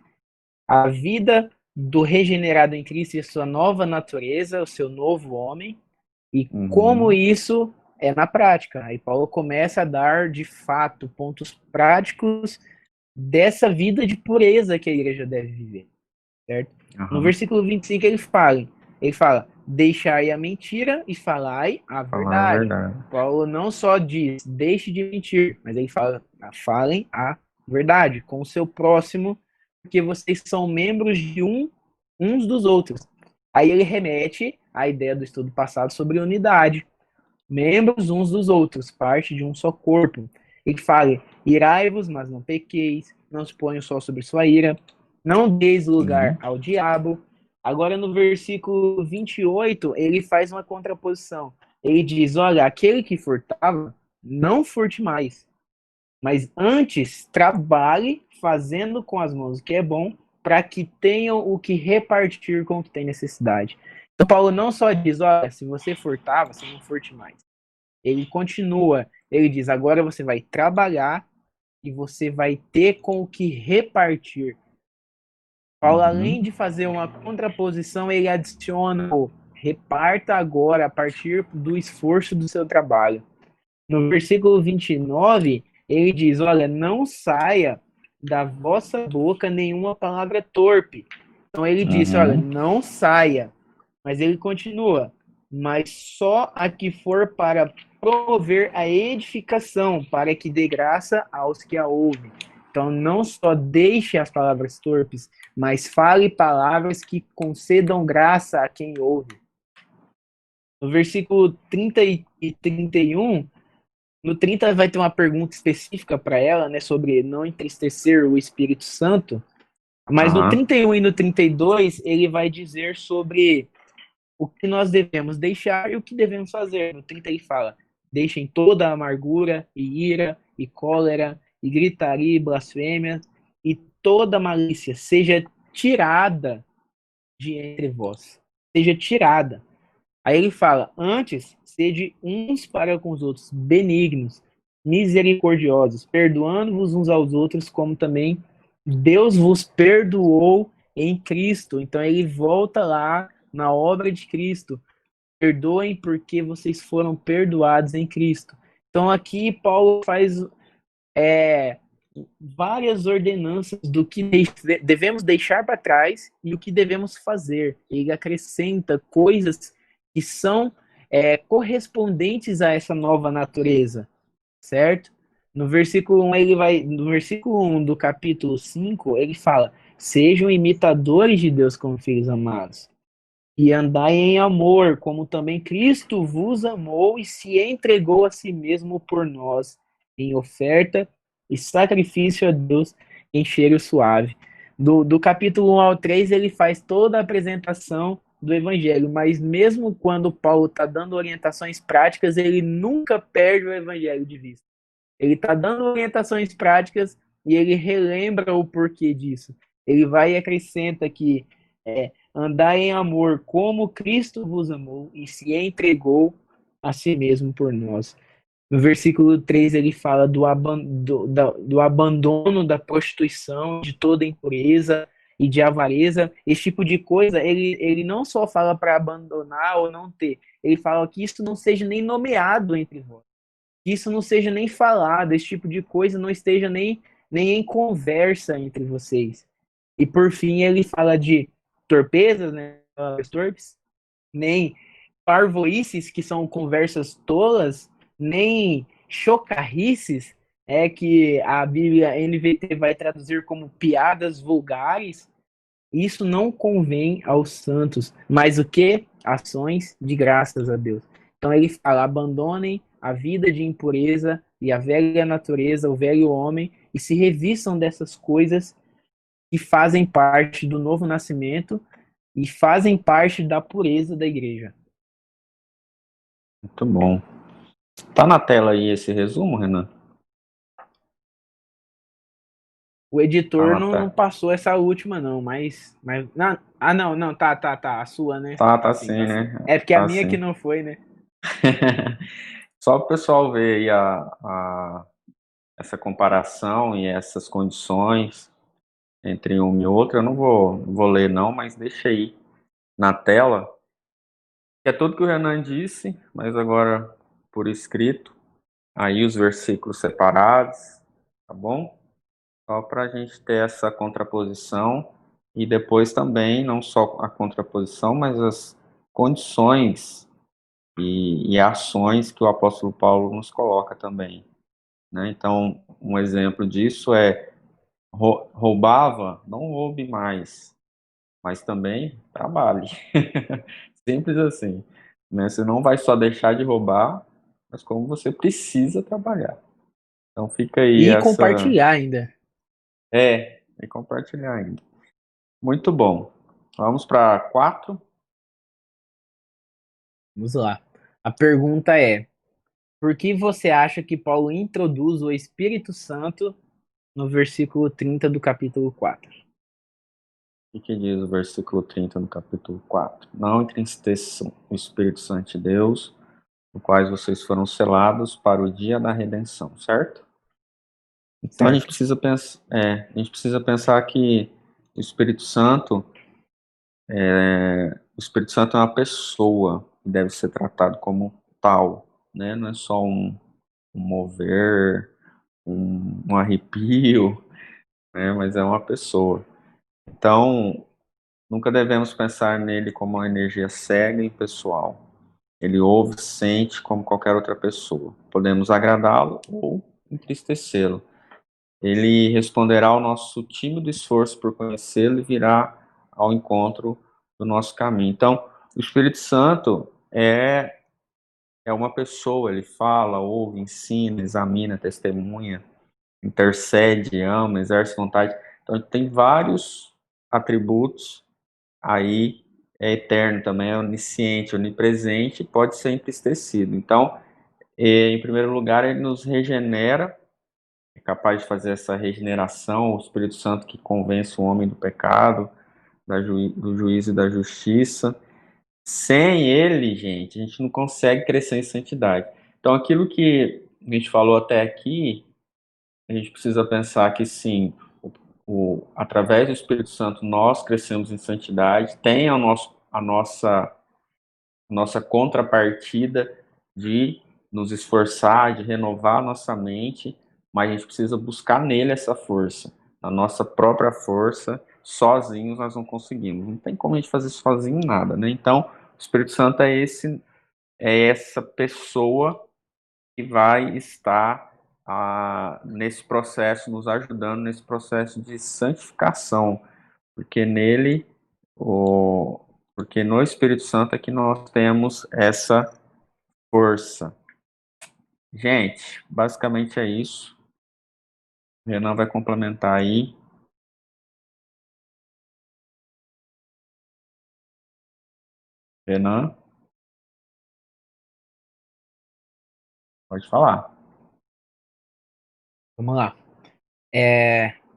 a vida do regenerado em Cristo e a sua nova natureza, o seu novo homem, e como isso é na prática. Aí Paulo começa a dar, de fato, pontos práticos dessa vida de pureza que a igreja deve viver, certo? No versículo 25 ele fala, deixai a mentira e falai a verdade. Paulo não só diz, deixe de mentir, mas ele fala, falem a verdade com o seu próximo, porque vocês são membros de uns dos outros. Aí ele remete à ideia do estudo passado sobre unidade. Membros uns dos outros, parte de um só corpo. Ele fala, irai-vos, mas não pequeis, não se ponham só sobre sua ira, não deis lugar ao diabo. Agora no versículo 28, ele faz uma contraposição. Ele diz, olha, aquele que furtava, não furte mais, mas antes trabalhe fazendo com as mãos o que é bom, para que tenham o que repartir com o que tem necessidade. Então Paulo não só diz, olha, se você furtar, você não furte mais. Ele continua, ele diz, agora você vai trabalhar e você vai ter com o que repartir. Paulo, além de fazer uma contraposição, ele adiciona o reparta agora a partir do esforço do seu trabalho. No versículo 29, ele diz, olha, não saia da vossa boca nenhuma palavra torpe. Então ele disse, olha, não saia. Mas ele continua, mas só a que for para promover a edificação, para que dê graça aos que a ouvem. Então não só deixe as palavras torpes, mas fale palavras que concedam graça a quem ouve. No versículo 30 e 31, no 30 vai ter uma pergunta específica para ela, né, sobre não entristecer o Espírito Santo, mas no 31 e no 32 ele vai dizer sobre o que nós devemos deixar e o que devemos fazer. No 30 ele fala, deixem toda a amargura, e ira, e cólera, e gritaria, e blasfêmia, e toda malícia seja tirada de entre vós. Seja tirada. Aí ele fala: antes, sede uns para com os outros benignos, misericordiosos, perdoando-vos uns aos outros, como também Deus vos perdoou em Cristo. Então ele volta lá na obra de Cristo. Perdoem porque vocês foram perdoados em Cristo. Então aqui Paulo faz várias ordenanças do que devemos deixar para trás e o que devemos fazer. Ele acrescenta coisas que são correspondentes a essa nova natureza, certo? No versículo 1, no versículo 1 do capítulo 5, ele fala: sejam imitadores de Deus como filhos amados, e andai em amor, como também Cristo vos amou e se entregou a si mesmo por nós, em oferta e sacrifício a Deus em cheiro suave. Do capítulo 1 ao 3, ele faz toda a apresentação do evangelho, mas mesmo quando Paulo está dando orientações práticas, ele nunca perde o evangelho de vista. Ele está dando orientações práticas e ele relembra o porquê disso. Ele vai e acrescenta que andar em amor como Cristo vos amou e se entregou a si mesmo por nós. No versículo 3 ele fala do abandono da prostituição, de toda impureza e de avareza. Esse tipo de coisa, ele não só fala para abandonar ou não ter, ele fala que isso não seja nem nomeado entre vós, que isso não seja nem falado, esse tipo de coisa não esteja nem em conversa entre vocês. E por fim ele fala de torpezas, né, torpes, nem parvoices, que são conversas tolas, nem chocarrices, que a Bíblia NVT vai traduzir como piadas vulgares. Isso não convém aos santos, mas o que? Ações de graças a Deus. Então ele fala: abandonem a vida de impureza e a velha natureza, o velho homem, e se revistam dessas coisas que fazem parte do novo nascimento e fazem parte da pureza da igreja. Muito bom. Tá na tela aí esse resumo, Renan? O Tá editor na não tela. passou essa última, não, mas não, tá, a sua, né? Tá Sim, sim, tá sim. né? É porque a Tá minha que sim. não foi, né? Só para o pessoal ver aí essa comparação e essas condições entre um e outro, eu não vou ler não, mas deixa aí na tela, que é tudo que o Renan disse, mas agora por escrito, aí os versículos separados, tá bom? Só para a gente ter essa contraposição e depois também, não só a contraposição, mas as condições e ações que o apóstolo Paulo nos coloca também, né? Então, um exemplo disso é: roubava, não roube mais, mas também trabalhe. Simples assim, né? Você não vai só deixar de roubar, mas como você precisa trabalhar. Então fica aí E essa. compartilhar ainda. E compartilhar ainda. Muito bom. Vamos para 4. Vamos lá. A pergunta é: por que você acha que Paulo introduz o Espírito Santo no versículo 30 do capítulo 4? O que diz o versículo 30 no capítulo 4? Não entristeçam o Espírito Santo de Deus, no quais vocês foram selados para o dia da redenção, certo? Então Certo. a gente precisa pensar que o Espírito Santo, o Espírito Santo é uma pessoa que deve ser tratado como tal, né? Não é só um mover, um arrepio, né? Mas é uma pessoa. Então, nunca devemos pensar nele como uma energia cega e impessoal. Ele ouve, sente como qualquer outra pessoa. Podemos agradá-lo ou entristecê-lo. Ele responderá ao nosso tímido esforço por conhecê-lo e virá ao encontro do nosso caminho. Então, o Espírito Santo é uma pessoa, ele fala, ouve, ensina, examina, testemunha, intercede, ama, exerce vontade. Então, ele tem vários atributos aí, é eterno também, é onisciente, onipresente, pode ser entristecido. Então, E, em primeiro lugar, ele nos regenera, é capaz de fazer essa regeneração, o Espírito Santo que convence o homem do pecado, do juízo e da justiça. Sem ele, gente, a gente não consegue crescer em santidade. Então, aquilo que a gente falou até aqui, a gente precisa pensar que sim, através do Espírito Santo nós crescemos em santidade, tem a nossa contrapartida de nos esforçar, de renovar a nossa mente, mas a gente precisa buscar nele essa força. Na nossa própria força, sozinhos nós não conseguimos. Não tem como a gente fazer sozinho nada, né? Então, o Espírito Santo é essa pessoa que vai estar nesse processo, nos ajudando nesse processo de santificação, porque nele, porque no Espírito Santo é que nós temos essa força. Gente, basicamente é isso. O Renan vai complementar aí. Renan, pode falar. Vamos lá.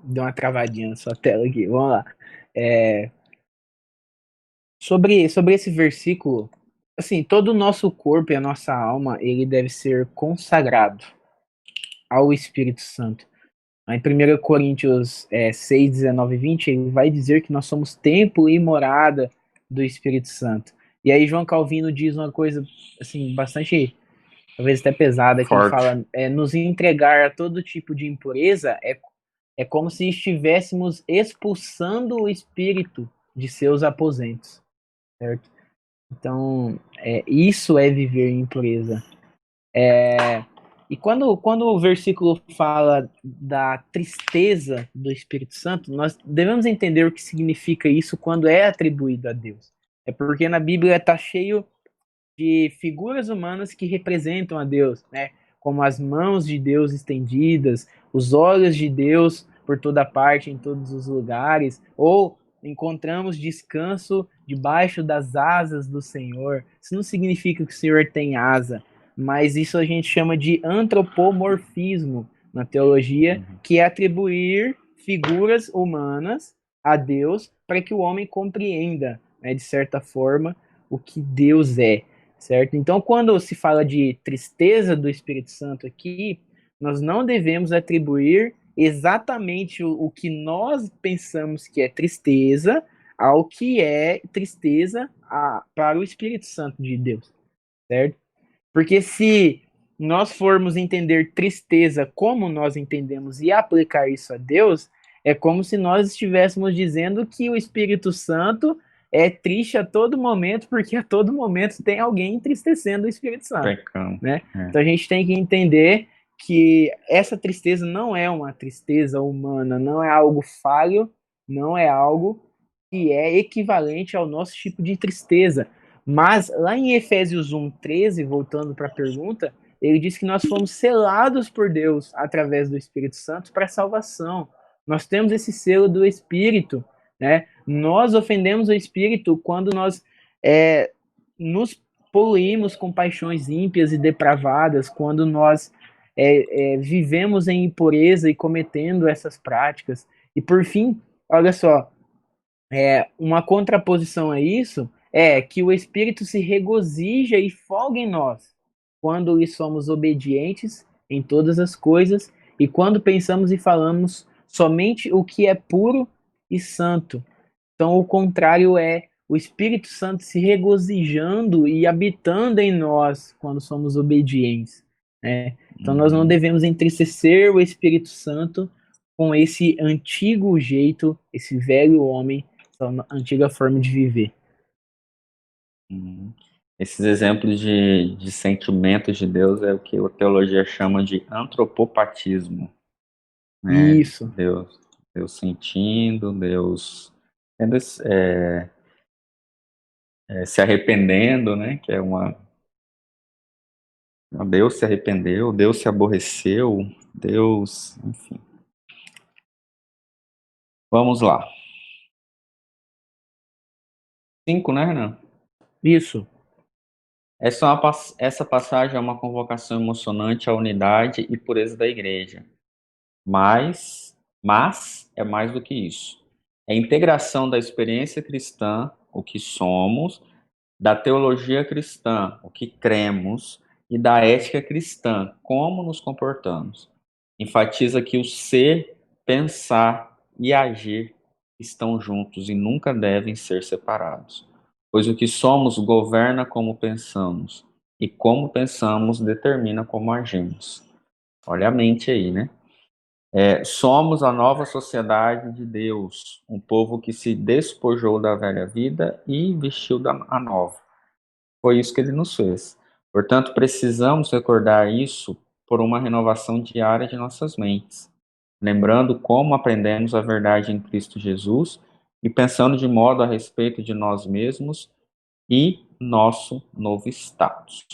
Deu uma travadinha na sua tela aqui. Vamos lá. É, sobre esse versículo, assim, todo o nosso corpo e a nossa alma, ele deve ser consagrado ao Espírito Santo. Em 1 Coríntios 6, 19 e 20, ele vai dizer que nós somos templo e morada do Espírito Santo. E aí João Calvino diz uma coisa, assim, bastante, talvez até pesada, que ele Forte. fala, nos entregar a todo tipo de impureza é como se estivéssemos expulsando o Espírito de seus aposentos, certo? Então, isso é viver em pureza. E quando o versículo fala da tristeza do Espírito Santo, nós devemos entender o que significa isso quando é atribuído a Deus. É porque na Bíblia está cheio de figuras humanas que representam a Deus, né? Como as mãos de Deus estendidas, os olhos de Deus por toda parte, em todos os lugares, ou encontramos descanso debaixo das asas do Senhor. Isso não significa que o Senhor tem asa, mas isso a gente chama de antropomorfismo na teologia, que é atribuir figuras humanas a Deus para que o homem compreenda, né, de certa forma, o que Deus é, certo? Então, quando se fala de tristeza do Espírito Santo aqui, nós não devemos atribuir exatamente o que nós pensamos que é tristeza ao que é tristeza para o Espírito Santo de Deus, certo? Porque se nós formos entender tristeza como nós entendemos e aplicar isso a Deus, é como se nós estivéssemos dizendo que o Espírito Santo é triste a todo momento, porque a todo momento tem alguém entristecendo o Espírito Santo, Pecando. né? Então a gente tem que entender que essa tristeza não é uma tristeza humana, não é algo falho, não é algo que é equivalente ao nosso tipo de tristeza. Mas lá em Efésios 1:13, voltando para a pergunta, ele diz que nós fomos selados por Deus através do Espírito Santo para a salvação. Nós temos esse selo do Espírito, né? Nós ofendemos o Espírito quando nós nos poluímos com paixões ímpias e depravadas, quando nós vivemos em impureza e cometendo essas práticas. E por fim, olha só, uma contraposição a isso é que o Espírito se regozija e folga em nós quando lhe somos obedientes em todas as coisas e quando pensamos e falamos somente o que é puro e santo. Então, o contrário é o Espírito Santo se regozijando e habitando em nós quando somos obedientes, né? Então, nós não devemos entristecer o Espírito Santo com esse antigo jeito, esse velho homem, essa antiga forma de viver. Esses exemplos de sentimentos de Deus é o que a teologia chama de antropopatismo, né? Isso. Deus sentindo, Deus se arrependendo, né? Que é Deus se arrependeu, Deus se aborreceu, Deus, enfim. Vamos lá. 5, né, Renan? Isso. Essa passagem é uma convocação emocionante à unidade e pureza da igreja. Mas é mais do que isso. É a integração da experiência cristã, o que somos, da teologia cristã, o que cremos, e da ética cristã, como nos comportamos. Enfatiza que o ser, pensar e agir estão juntos e nunca devem ser separados, pois o que somos governa como pensamos, e como pensamos determina como agimos. Olha a mente aí, né? Somos a nova sociedade de Deus, um povo que se despojou da velha vida e vestiu a nova. Foi isso que ele nos fez. Portanto, precisamos recordar isso por uma renovação diária de nossas mentes, lembrando como aprendemos a verdade em Cristo Jesus e pensando de modo a respeito de nós mesmos e nosso novo status.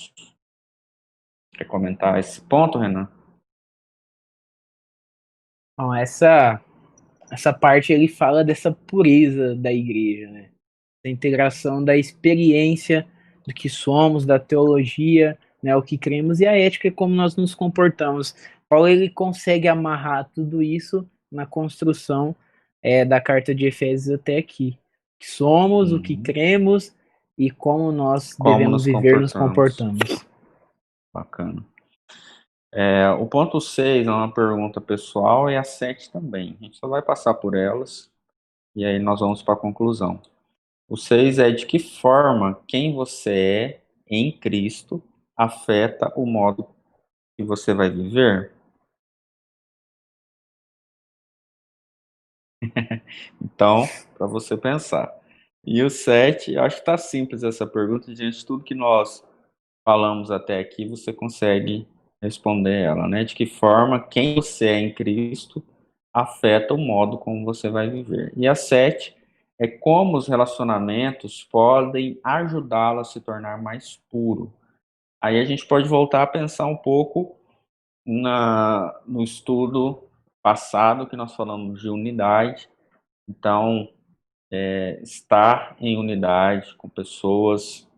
Quer comentar esse ponto, Renan? Bom, essa parte ele fala dessa pureza da igreja, né? Da integração da experiência do que somos, da teologia, né, o que cremos e a ética é como nós nos comportamos. Paulo ele consegue amarrar tudo isso na construção da carta de Efésios até aqui. O que somos, o que Uhum. cremos e como nós Como devemos nos viver, nos comportamos. comportamos. Bacana. O ponto 6 é uma pergunta pessoal e a 7 também. A gente só vai passar por elas e aí nós vamos para a conclusão. O 6 é de que forma quem você é em Cristo afeta o modo que você vai viver? Então, para você pensar. E o 7, eu acho que está simples essa pergunta, diante de tudo que nós falamos até aqui, você consegue responder ela, né? De que forma quem você é em Cristo afeta o modo como você vai viver. E a 7 é como os relacionamentos podem ajudá-lo a se tornar mais puro. Aí a gente pode voltar a pensar um pouco no estudo passado que nós falamos de unidade. Então, estar em unidade com pessoas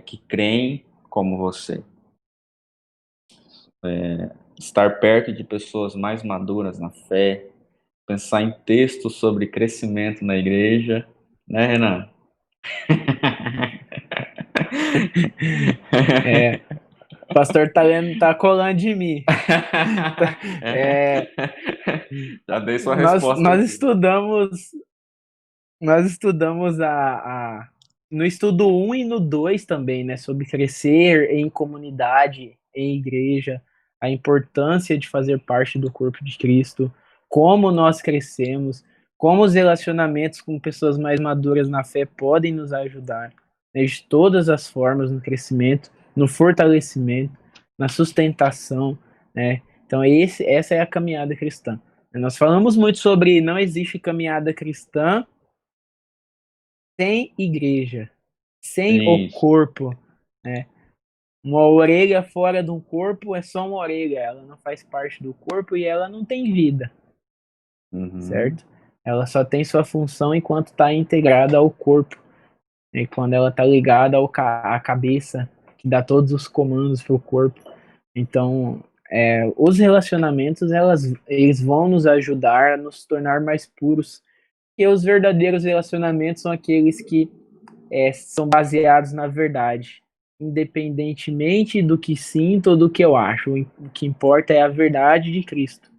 que creem como você, estar perto de pessoas mais maduras na fé, pensar em textos sobre crescimento na igreja, né, Renan? O pastor tá lendo, tá colando de mim. É, Já dei sua nós, resposta nós aqui. estudamos Nós estudamos no estudo um e no 2 também, né, sobre crescer em comunidade, em igreja, a importância de fazer parte do corpo de Cristo, como nós crescemos, como os relacionamentos com pessoas mais maduras na fé podem nos ajudar, né, de todas as formas no crescimento, no fortalecimento, na sustentação, né? Então essa é a caminhada cristã. Nós falamos muito sobre não existe caminhada cristã sem igreja, sem o Isso. corpo, né? Uma orelha fora de um corpo é só uma orelha, ela não faz parte do corpo e ela não tem vida, Uhum. certo? Ela só tem sua função enquanto está integrada ao corpo, e quando ela está ligada à cabeça, que dá todos os comandos para o corpo. Então, os relacionamentos, eles vão nos ajudar a nos tornar mais puros, e os verdadeiros relacionamentos são aqueles que são baseados na verdade, independentemente do que sinto ou do que eu acho. O que importa é a verdade de Cristo,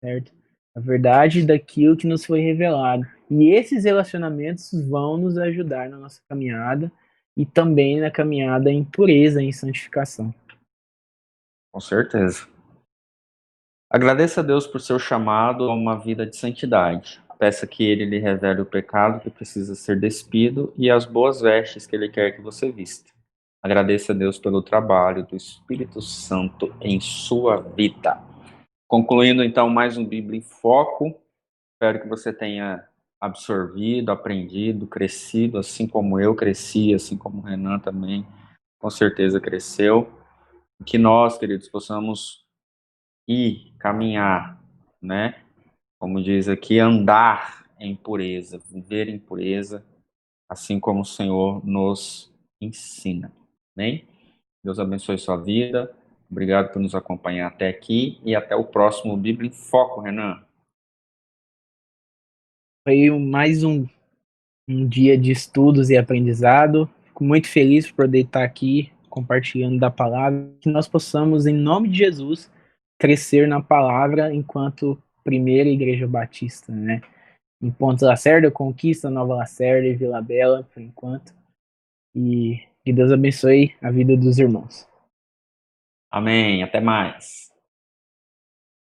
certo? A verdade daquilo que nos foi revelado. E esses relacionamentos vão nos ajudar na nossa caminhada e também na caminhada em pureza, em santificação. Com certeza. Agradeça a Deus por seu chamado a uma vida de santidade. Peça que Ele lhe revele o pecado que precisa ser despido e as boas vestes que Ele quer que você vista. Agradeça a Deus pelo trabalho do Espírito Santo em sua vida. Concluindo então mais um Bíblia em Foco. Espero que você tenha absorvido, aprendido, crescido, assim como eu cresci, assim como o Renan também, com certeza cresceu. Que nós, queridos, possamos ir, caminhar, né? Como diz aqui, andar em pureza, viver em pureza, assim como o Senhor nos ensina. Amém? Deus abençoe sua vida. Obrigado por nos acompanhar até aqui e até o próximo Bíblia em Foco, Renan. Foi mais um dia de estudos e aprendizado. Fico muito feliz por poder estar aqui compartilhando da palavra, que nós possamos, em nome de Jesus, crescer na palavra enquanto primeira igreja batista, né? Em Pontes Lacerda, Conquista, Nova Lacerda e Vila Bela, por enquanto. E que Deus abençoe a vida dos irmãos. Amém. Até mais.